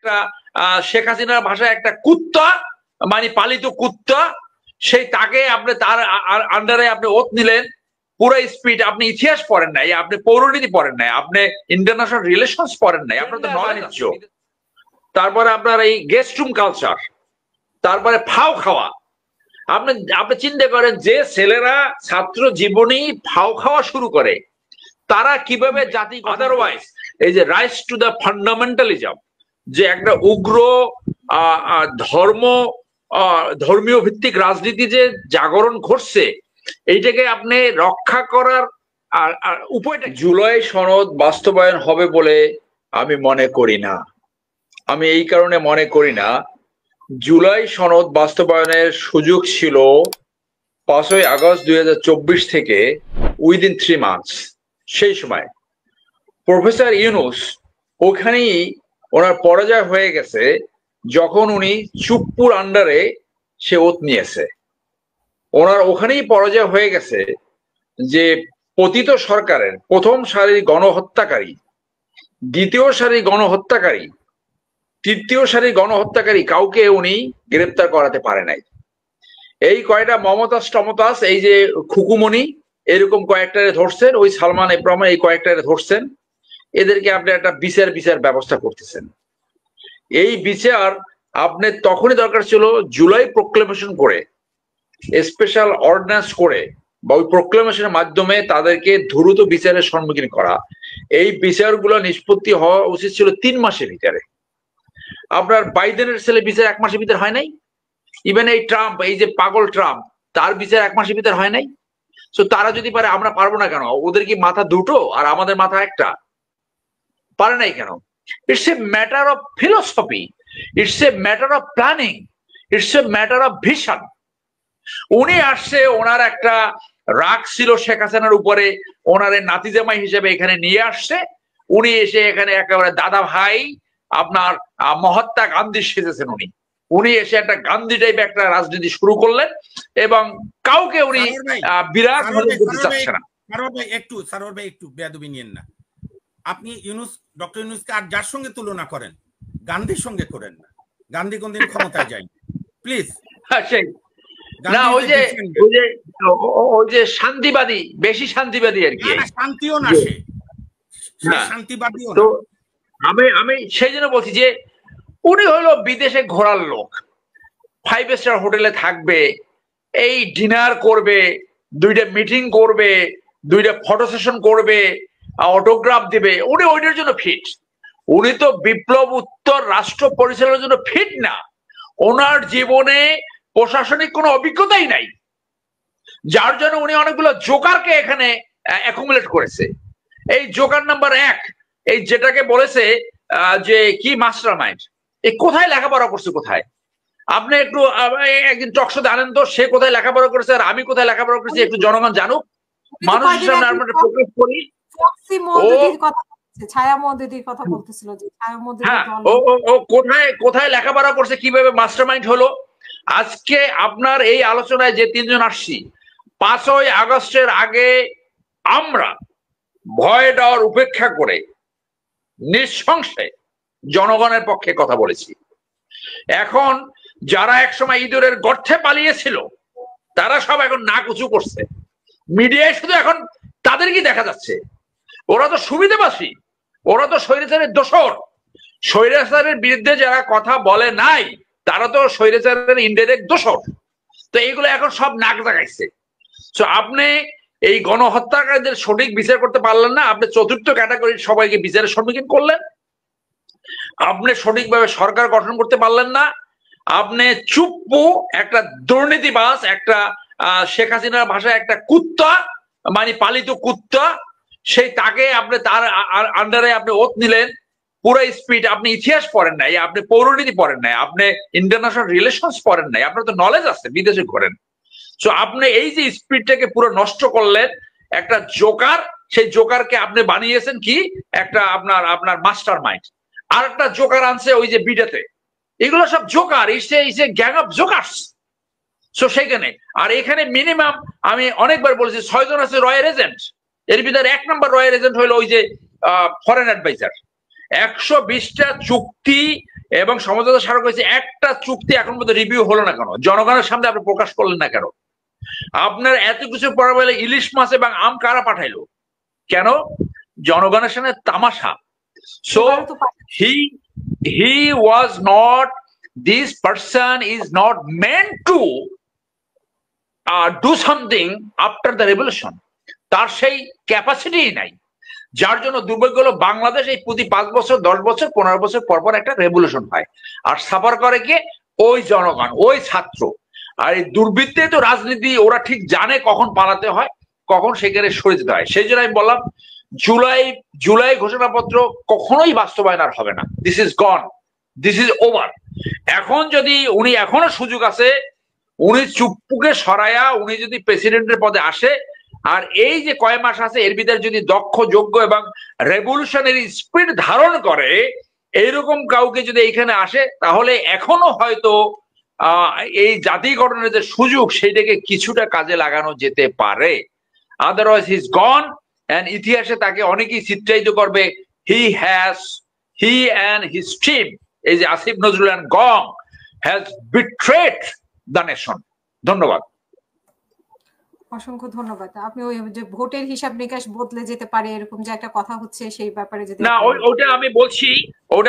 একটা শেখ হাসিনার ভাষায় একটা কুত্তা মানে পালিত কুত্তা, সেই তাকে আপনি তার আন্ডারে আপনি ওত নিলেন। পুরো স্পিড আপনি ইতিহাস পড়েন নাই, আপনি পৌরনীতি পড়েন নাই, আপনি ইন্টারন্যাশনাল রিলেশনস পড়েন নাই, আপনার তো বাণিজ্য, তারপরে আপনার এই গেস্ট রুম কালচার, তারপরে ফাও খাওয়া। আপনি আপনি চিন্তা করেন যে ছেলেরা ছাত্র জীবনেই ফাও খাওয়া শুরু করে তারা কিভাবে জাতি, আদারওয়াইজ এই যে রাইজ টু দ্য ফান্ডামেন্টালিজম, যে একটা উগ্র ধর্মীয় ভিত্তিক রাজনীতি যে জাগরণ ঘটছে, এইটাকে আপনি রক্ষা করার উপায়টা। জুলাই সনদ বাস্তবায়ন হবে বলে আমি মনে করি না। আমি এই কারণে মনে করি না, জুলাই সনদ বাস্তবায়নের সুযোগ ছিল 5ই আগস্ট 2024 থেকে উইদিন 3 মান্থস। সেই সময় প্রফেসর ইউনূস ওখানেই ওনার পরাজয় হয়ে গেছে যখন উনি চুপ্পুর আন্ডারে সে ওত নিয়েছে। ওনার ওখানেই পরাজয় হয়ে গেছে যে পতিত সরকারের প্রথম সারির গণহত্যাকারী, দ্বিতীয় সারির গণহত্যাকারী, তৃতীয় সারির গণহত্যাকারী কাউকে উনি গ্রেপ্তার করাতে পারে নাই। এই কয়টা মমতাজ টমতাজ, এই যে খুকুমণি, এরকম কয়েকটারে ধরছেন, ওই সালমান ইব্রাহিম এই কয়েকটারে ধরছেন, এদেরকে আপনি একটা বিচার ব্যবস্থা করতেছেন। এই বিচার আপনি তখনই দরকার ছিল জুলাই প্রোক্লেমেশন করে, স্পেশাল অর্ডিন্যান্স করে, বা ওই প্রোক্লেমেশনের মাধ্যমে তাদেরকে দ্রুত বিচারের সম্মুখীন করা। এই বিচারগুলো নিষ্পত্তি হওয়া উচিত ছিল 3 মাসের ভিতরে। আপনার বাইডেনের ছেলে বিচার 1 মাসের ভিতরে হয় নাই। ইভেন এই ট্রাম্প, এই যে পাগল ট্রাম্প, তার বিচার 1 মাসের ভিতরে হয় নাই। তো তারা যদি পারে আমরা পারবো না কেন? ওদের কি মাথা দুটো আর আমাদের মাথা একটা? পারে নাই কেন? It's a matter of philosophy, it's a matter of planning, it's a matter of vision. উনি আসছে, ওনার একটা রাগ ছিল শেখ হাসিনার উপরে, ওনার নাতি জামাই হিসেবে এখানে নিয়ে আসছে। উনি এসে এখানে একেবারে দাদা ভাই আপনার মহাত্মা গান্ধী সেজেছেন। উনি এসে একটা গান্ধী টাইপ একটা রাজনীতি শুরু করলেন এবং কাউকে উনি বিরাট করতে চাচ্ছে না। সারোয়ার ভাই একটু বেয়াদবি নিয়েন না। আপনি ডক্টর ইউনূসকে আর যার সঙ্গে তুলনা করেন, গান্ধীর সঙ্গে করেন না। গান্ধী কোনদিন ক্ষমতায় যায়নি, প্লিজ। না, ওই যে শান্তিবাদী, বেশি শান্তিবাদী আর কি। শান্তিও না, সে শান্তিবাদীও তো আমি সেই জন্য বলছি যে উনি হলো বিদেশে ঘোরার লোক, 5 স্টার হোটেলে থাকবে, এই ডিনার করবে, 2টা মিটিং করবে, 2টা ফটো সেশন করবে, অটোগ্রাফ দিবে। উনি ওইটার জন্য ফিট। উনি তো বিপ্লব উত্তর রাষ্ট্র পরিচালনার জন্য ফিট না। ওনার জীবনে প্রশাসনিক কোনো অভিজ্ঞতাই নাই, যার জন্য উনি অনেকগুলো জোকারকে এখানে অ্যাকুমুলেট করেছে। এই জোকার নাম্বার 1, এই যেটাকে বলেছে যে কি মাস্টার মাইন্ড, এই কোথায় লেখাপড়া করছে, কোথায়? আপনি একটু একদিন টকশোতে আনেন তো, সে কোথায় লেখাপড়া করেছে আর আমি কোথায় লেখাপড়া করেছি, একটু জনগণ জানুক, মানুষের সামনে আমরা প্রকাশ করি। ও কোথায় লেখাপড়া করছে, কিভাবে মাস্টারমাইন্ড হলো। আজকে আপনার এই আলোচনায় যে 3 জন আসছি, 5ই আগস্টের আগে আমরা ভয় ডর উপেক্ষা করে নিঃসংশয়ে জনগণের পক্ষে কথা বলেছি। এখন যারা একসময় ইঁদুরের গর্তে পালিয়েছিল তারা সব এখন নাক উঁচু করছে, মিডিয়ায় শুধু এখন তাদেরকে দেখা যাচ্ছে। ওরা তো সুবিধাবাসী, ওরা তো স্বৈরাচারের দোসর। স্বৈরাচারের বিরুদ্ধে যারা কথা বলে নাই তারা তো স্বৈরাচারের ইনডাইরেক্ট দোসর। তো এইগুলো এখন সব নাক জাগাইছে। তো আপনি এই গণহত্যাকারীদের সঠিক বিচার করতে পারলেন না, আপনি চতুর্থ ক্যাটাগরির সবাইকে বিচারের সম্মুখীন করলেন, আপনি সঠিকভাবে সরকার গঠন করতে পারলেন না, আপনি চুপ্পু একটা দুর্নীতিবাজ, একটা শেখ হাসিনার ভাষায় একটা কুত্তা মানে পালিত কুত্তা, সেই তাকে আপনি তার আন্ডারে আপনি ওত নিলেন। পুরো স্পিড আপনি ইতিহাস পড়েন নাই, আপনি পৌরনীতি পড়েন নাই, আপনি ইন্টারন্যাশনাল রিলেশনস পড়েন নাই, আপনার তো নলেজ আছে, বিদেশে ঘোরেন। সো আপনি এই যে স্পিডটাকে পুরো নষ্ট করলেন, একটা জোকার, সেই জোকারকে আপনি বানিয়েছেন কি একটা আপনার মাস্টার মাইন্ড। আর একটা জোকার আনছে ওই যে বিডাতে, এগুলো সব joker, it's a gang of jokers. So সেখানে আর এখানে মিনিমাম আমি অনেকবার বলেছি 6 জন আছে রয়্যাল এজেন্ট। এর ভিতরে 1 নম্বর রয়্যাল এজেন্ট হলো ওই যে ফরেন অ্যাডভাইজার। 120টা চুক্তি এবং সমঝোতা স্মারক হয়েছে, একটা চুক্তি এখন পর্যন্ত রিভিউ হলো না কেন? জনগণের সামনে আপনি প্রকাশ করলেন না কেন? আপনার এত কিছু পরে বলে ইলিশ মাছ এবং আম কারা পাঠাইলো কেন? জনগণের সামনে তামাশা। So he was not, this person is not meant to do something after the revolution. তার সেই ক্যাপাসিটি নাই, যার জন্য দুর্ভাগ্য হলো বাংলাদেশ এই প্রতি 5 বছর 10 বছর 15 বছর পর পর একটা রেভলিউশন হয়, আর সাফার করে কে? ওই জনগণ, ওই ছাত্র। আর এই দুর্বৃত্তে তো রাজনীতি, ওরা ঠিক জানে কখন পালাতে হয়, কখন সেখানে সরে যেতে হয়। সেই জন্য আমি বললাম জুলাই ঘোষণাপত্র কখনোই বাস্তবায়ন আর হবে না। This is gone, this is over. এখন যদি উনি, এখনো সুযোগ আছে, উনি চুপ্পুকে সরায়া উনি যদি প্রেসিডেন্টের পদে আসে, আর এই যে কয় মাস আছে এর ভিতরে যদি দক্ষ, যোগ্য এবং রেভলিউশনারি স্পিড ধারণ করে এইরকম কাউকে যদি এইখানে আসে, তাহলে এখনো হয়তো এই জাতি গঠনের যে সুযোগ সেইটাকে কিছুটা কাজে লাগানো যেতে পারে। Otherwise he is gone, and ইতিহাসে তাকে অনেকেই চিত্রায়িত করবে, হি অ্যান্ড হিজ টিম, এই যে আসিফ নজরুল এন্ড গং, হ্যাজ বিট্রেড দ্য নেশন। ধন্যবাদ। অসংখ্য ধন্যবাদ। আপনি ওই যে ভোটের হিসাব নিকাশ বদলে যেতে পারে এরকম যে একটা কথা হচ্ছে, সেই ব্যাপারে যদি না, ওটা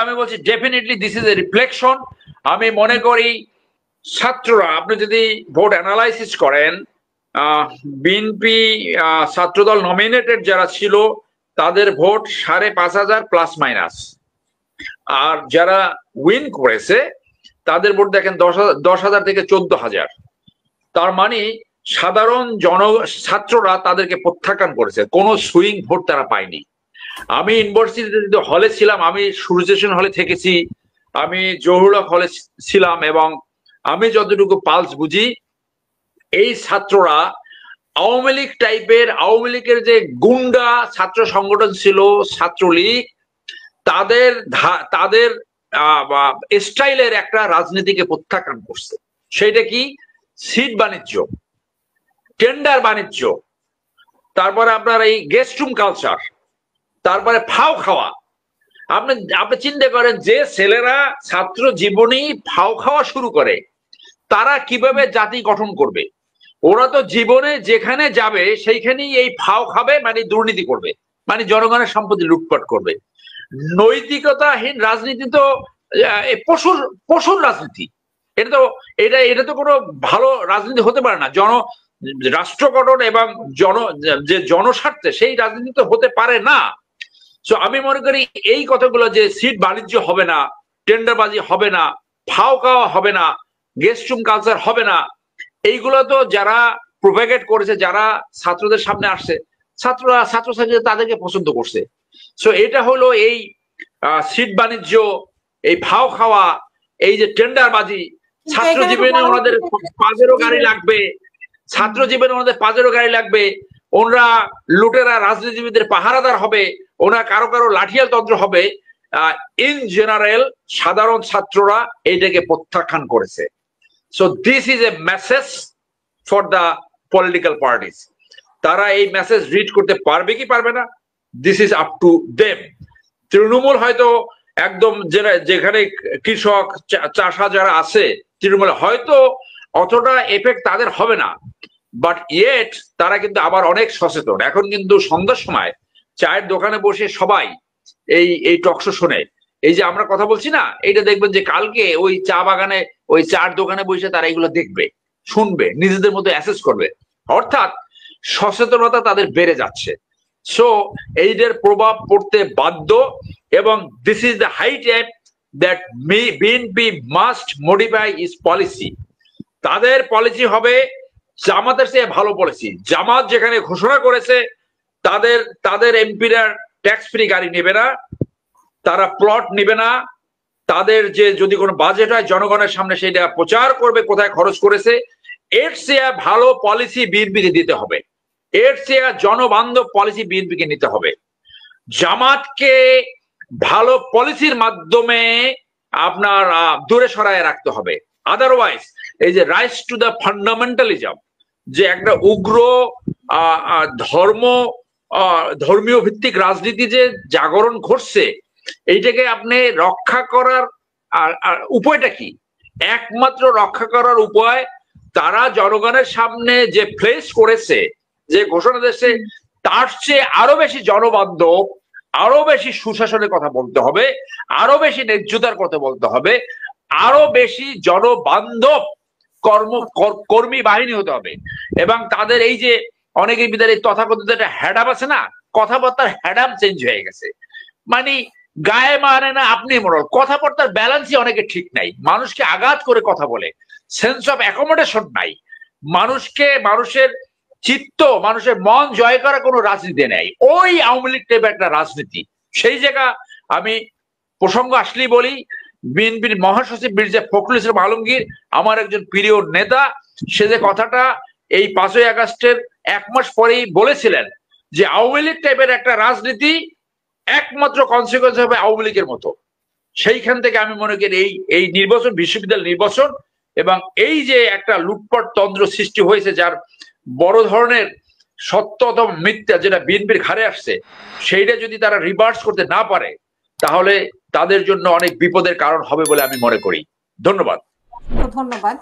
আমি বলছি definitely this is a reflection. আমি মনে করি ছাত্ররা, আপনি যদি ভোট অ্যানালাইসিস করেন, বিএনপি ছাত্রদল নমিনেটেড যারা ছিল তাদের ভোট 5,500 প্লাস মাইনাস, আর যারা উইন করেছে তাদের ভোট দেখেন 10,000 থেকে 14,000। তার মানে সাধারণ ছাত্ররা তাদেরকে প্রত্যাখ্যান করেছে, কোনো সুইং ভোট তারা পায়নি। আমি ইউনিভার্সিটিতে হলে ছিলাম, আমি সূর্যসেন হলে থেকেছি, আমি জহুরুল হক হলে ছিলাম, এবং আমি যতটুকু পালস বুঝি, এই ছাত্ররা আওয়ামী লীগ টাইপের, আওয়ামী লীগের যে গুন্ডা ছাত্র সংগঠন ছিল ছাত্রলীগ, তাদের স্টাইলের একটা রাজনীতিকে প্রত্যাখ্যান করছে। সেটা কি? সিট বাণিজ্য, টেন্ডার বাণিজ্য, তারপরে আপনার এই গেস্ট রুম কালচার, তারপরে ফাও খাওয়া। আপনি চিন্তা করেন, যে ছেলেরা ছাত্র জীবনেই ফাও খাওয়া শুরু করে তারা কিভাবে জাতি গঠন করবে? ওরা তো জীবনে যেখানে যাবে সেইখানেই এই ফাও খাবে, মানে দুর্নীতি করবে, মানে জনগণের সম্পত্তি লুটপাট করবে। নৈতিকতাহীন রাজনীতি তো পশুর রাজনীতি। এটা তো কোনো ভালো রাজনীতি হতে পারে না। রাষ্ট্র গঠন এবং যে জনস্বার্থে সেই রাজনীতি তো হতে পারে না। সো আমি মনে করি এই কথাগুলো, যে সিট বাণিজ্য হবে না, টেন্ডারবাজি হবে না, ফাও খাওয়া হবে না, গেস্ট রুম কালচার হবে না, এইগুলো তো যারা প্রোপাগেট করেছে, যারা ছাত্রদের সামনে আসছে, ছাত্রছাত্রী তাদেরকে পছন্দ করছে। সো এটা হলো এই সিট বাণিজ্য, এই ফাও খাওয়া, এই যে টেন্ডারবাজি। ছাত্র জীবনে ওনাদের পাজেরো গাড়ি লাগবে, ছাত্র জীবনে ওনাদের পাজেরো গাড়ি লাগবে, ওনারা লুটেরা রাজনীতিবিদদের পাহারাদার হবে, ওনারা কারো কারো লাঠিয়াল তন্ত্র হবে। ইন জেনারেল সাধারণ ছাত্ররা এইটাকে প্রত্যাখ্যান করেছে। So this is a message for the political parties. তারা এই মেসেজ রিড করতে পারবে কি পারবে না, this is up to them. Trinamool হয়তো একদম যেখানে কৃষক চাষা যারা আছে, তৃণমূলে হয়তো অতটা এফেক্ট তাদের হবে না, বাট ইয়েট তারা কিন্তু আবার অনেক সচেতন। এখন কিন্তু সন্ধ্যার সময় চায়ের দোকানে বসে সবাই এই টকশো শোনে। এই যে আমরা কথা বলছি না, এইটা দেখবেন যে কালকে ওই চা বাগানে, ওই চার দোকানে বসে তারা এগুলো দেখবে, শুনবে, নিজেদের মধ্যে অ্যাসেস করবে। অর্থাৎ সচেতনতা তাদের বেড়ে যাচ্ছে। সো এইটার প্রভাব পড়তে বাধ্য, এবং this is the high time that BNP must modify is policy. তাদের পলিসি হবে জামাতের চেয়ে ভালো পলিসি। জামাত যেখানে ঘোষণা করেছে তাদের এমপিরা ট্যাক্স ফ্রি গাড়ি নেবে না, তারা প্লট নেবে না, তাদের যে যদি কোনো বাজেট হয় জনগণের সামনে সেটা প্রচার করবে কোথায় খরচ করেছে। এর চেয়ে ভালো পলিসি বিএনপিকে দিতে হবে, এর চেয়ে জনবান্ধব পলিসি বিএনপিকে নিতে হবে। জামাতকে ভালো পলিসির মাধ্যমে আপনার দূরে সরায় রাখতে হবে। আদারওয়াইজ এই যে রাইজ টু দ্য ফান্ডামেন্টালিজম, যে একটা উগ্র ধর্মীয় ভিত্তিক রাজনীতি যে জাগরণ ঘটছে, এইটাকে আপনি রক্ষা করার আর উপায়টা কি? একমাত্র রক্ষা করার উপায় তারা জনগণের সামনে যে প্লেস করেছে, যে ঘোষণা দিয়েছে, তার চেয়ে আরো বেশি জনবান্ধব, আরো বেশি সুশাসনের কথা বলতে হবে, আরো বেশি ন্যায্যতার কথা বলতে হবে, আরো বেশি জনবান্ধব কর্মী বাহিনী হতে হবে। এবং তাদের এই যে অনেকের ভিতরে তথাকথিত একটা হ্যাডাম আছে না, কথাবার্তার হ্যাডাম চেঞ্জ হয়ে গেছে। মানে গায়ে মানে না আপনি মরল, কথাবার্তার ব্যালেন্সই অনেকে ঠিক নাই, মানুষকে আঘাত করে কথা বলে, সেন্স অফ অ্যাকোমোডেশন নাই, মানুষের চিত্ত, মানুষের মন জয় করা কোনো রাজনীতি নেই, ওই আওয়ামী লীগ টাইপের একটা রাজনীতি। সেই জায়গা আমি প্রসঙ্গ আসলেই বলি, বিএনপির মহাসচিব মির্জা ফখরুল ইসলাম আলমগীর আমার একজন প্রিয় নেতা। সে যে কথাটা এই 5ই আগস্টের 1 মাস পরেই বলেছিলেন যে আওয়ামী লীগ টাইপের একটা রাজনীতি একমাত্র কনসিকুয়েন্স হবে আওয়ামী লীগের মতো। সেইখান থেকে আমি মনে করি এই নির্বাচন, বিশ্ববিদ্যালয় নির্বাচন এবং এই যে একটা লুটপাট তন্ত্র সৃষ্টি হয়েছে, যার বড় ধরনের সত্য অথবা মিথ্যা যেটা বিএনপির ঘাড়ে আসছে, সেইটা যদি তারা রিভার্স করতে না পারে তাহলে তাদের জন্য অনেক বিপদের কারণ হবে বলে আমি মনে করি। ধন্যবাদ। ধন্যবাদ।